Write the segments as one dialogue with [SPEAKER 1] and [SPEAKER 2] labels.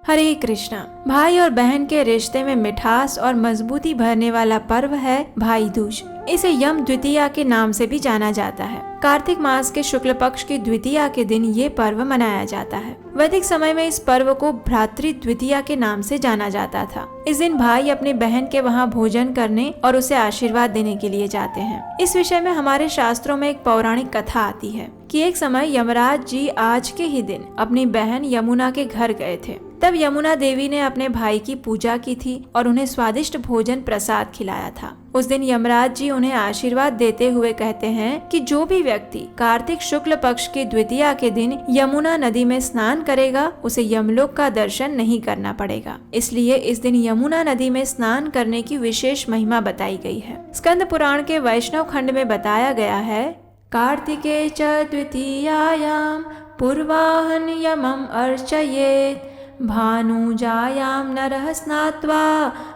[SPEAKER 1] हरे कृष्णा। भाई और बहन के रिश्ते में मिठास और मजबूती भरने वाला पर्व है भाई दूज। इसे यम द्वितीया के नाम से भी जाना जाता है। कार्तिक मास के शुक्ल पक्ष की द्वितीया के दिन ये पर्व मनाया जाता है। वैदिक समय में इस पर्व को भ्रातृ द्वितीया के नाम से जाना जाता था। इस दिन भाई अपनी बहन के वहाँ भोजन करने और उसे आशीर्वाद देने के लिए जाते हैं। इस विषय में हमारे शास्त्रों में एक पौराणिक कथा आती है कि एक समय यमराज जी आज के ही दिन अपनी बहन यमुना के घर गए थे। तब यमुना देवी ने अपने भाई की पूजा की थी और उन्हें स्वादिष्ट भोजन प्रसाद खिलाया था। उस दिन यमराज जी उन्हें आशीर्वाद देते हुए कहते हैं कि जो भी व्यक्ति कार्तिक शुक्ल पक्ष की द्वितीया के दिन यमुना नदी में स्नान करेगा उसे यमलोक का दर्शन नहीं करना पड़ेगा। इसलिए इस दिन यमुना नदी में स्नान करने की विशेष महिमा बताई गई है। स्कंद पुराण के वैष्णव खंड में बताया गया है, कार्तिके च द्वितीयायां पूर्वाहन यमम अर्चयेत् भानुजायां नरः स्नात्वा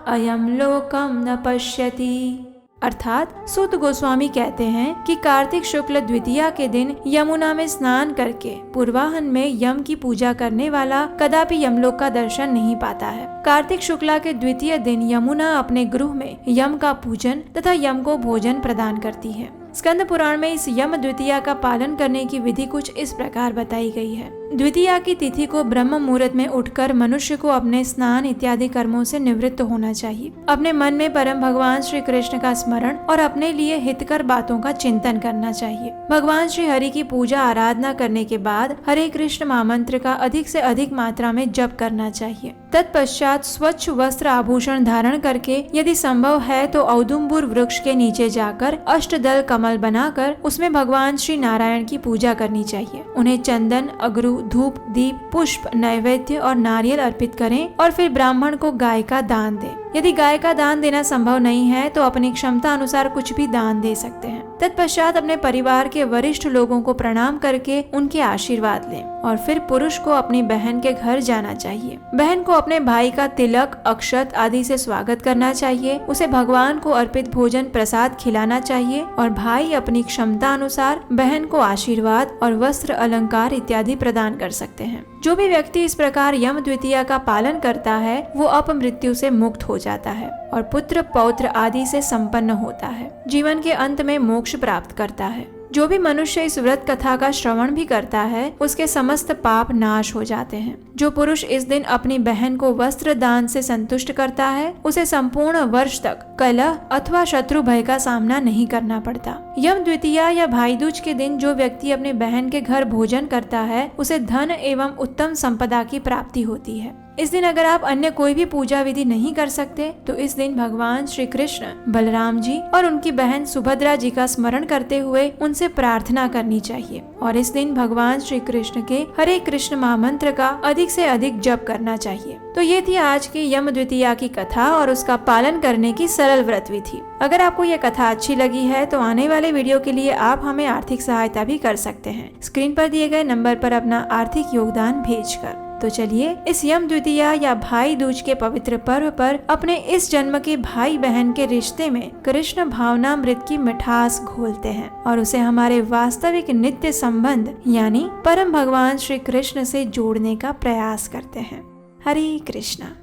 [SPEAKER 1] अयम लोकम न पश्यति। अर्थात सूत गोस्वामी कहते हैं कि कार्तिक शुक्ल द्वितीया के दिन यमुना में स्नान करके पूर्वाहन में यम की पूजा करने वाला कदापि यमलोक का दर्शन नहीं पाता है। कार्तिक शुक्ला के द्वितीय दिन यमुना अपने गृह में यम का पूजन तथा यम को भोजन प्रदान करती है। स्कंद पुराण में इस यम द्वितीया का पालन करने की विधि कुछ इस प्रकार बताई गई है। द्वितीया की तिथि को ब्रह्म मुहूर्त में उठकर मनुष्य को अपने स्नान इत्यादि कर्मों से निवृत्त होना चाहिए। अपने मन में परम भगवान श्री कृष्ण का स्मरण और अपने लिए हितकर बातों का चिंतन करना चाहिए। भगवान श्री हरि की पूजा आराधना करने के बाद हरे कृष्ण महामंत्र का अधिक से अधिक मात्रा में जप करना चाहिए। तत्पश्चात स्वच्छ वस्त्र आभूषण धारण करके यदि संभव है तो औदुंबुर वृक्ष के नीचे जाकर अष्टदल कमल बनाकर उसमें भगवान श्री नारायण की पूजा करनी चाहिए। उन्हें चंदन, अगरू, धूप, दीप, पुष्प, नैवेद्य और नारियल अर्पित करें और फिर ब्राह्मण को गाय का दान दें। यदि गाय का दान देना संभव नहीं है तो अपनी क्षमता अनुसार कुछ भी दान दे सकते हैं। तत्पश्चात अपने परिवार के वरिष्ठ लोगों को प्रणाम करके उनके आशीर्वाद लें और फिर पुरुष को अपनी बहन के घर जाना चाहिए। बहन को अपने भाई का तिलक, अक्षत आदि से स्वागत करना चाहिए। उसे भगवान को अर्पित भोजन प्रसाद खिलाना चाहिए और भाई अपनी क्षमता अनुसार बहन को आशीर्वाद और वस्त्र, अलंकार इत्यादि प्रदान कर सकते हैं। जो भी व्यक्ति इस प्रकार यम द्वितीया का पालन करता है वो अपमृत्यु से मुक्त हो जाता है और पुत्र, पौत्र आदि से संपन्न होता है। जीवन के अंत में मोक्ष प्राप्त करता है। जो भी मनुष्य इस व्रत कथा का श्रवण भी करता है उसके समस्त पाप नाश हो जाते हैं। जो पुरुष इस दिन अपनी बहन को वस्त्र दान से संतुष्ट करता है उसे संपूर्ण वर्ष तक कलह अथवा शत्रु भय का सामना नहीं करना पड़ता। यम द्वितीया या भाई दूज के दिन जो व्यक्ति अपने बहन के घर भोजन करता है उसे धन एवं उत्तम संपदा की प्राप्ति होती है। इस दिन अगर आप अन्य कोई भी पूजा विधि नहीं कर सकते तो इस दिन भगवान श्री कृष्ण, बलराम जी और उनकी बहन सुभद्रा जी का स्मरण करते हुए उनसे प्रार्थना करनी चाहिए और इस दिन भगवान श्री कृष्ण के हरे कृष्ण महामंत्र का अधिक से अधिक जप करना चाहिए। तो ये थी आज की यम द्वितीया की कथा और उसका पालन करने की सरल व्रत विधि। अगर आपको ये कथा अच्छी लगी है तो आने वाले वीडियो के लिए आप हमें आर्थिक सहायता भी कर सकते हैं, स्क्रीन पर दिए गए नंबर पर अपना आर्थिक योगदान भेजकर। तो चलिए इस यम द्वितीया या भाई दूज के पवित्र पर्व पर अपने इस जन्म के भाई बहन के रिश्ते में कृष्ण भावनामृत की मिठास घोलते हैं और उसे हमारे वास्तविक नित्य संबंध यानी परम भगवान श्री कृष्ण से जोड़ने का प्रयास करते हैं। हरे कृष्णा।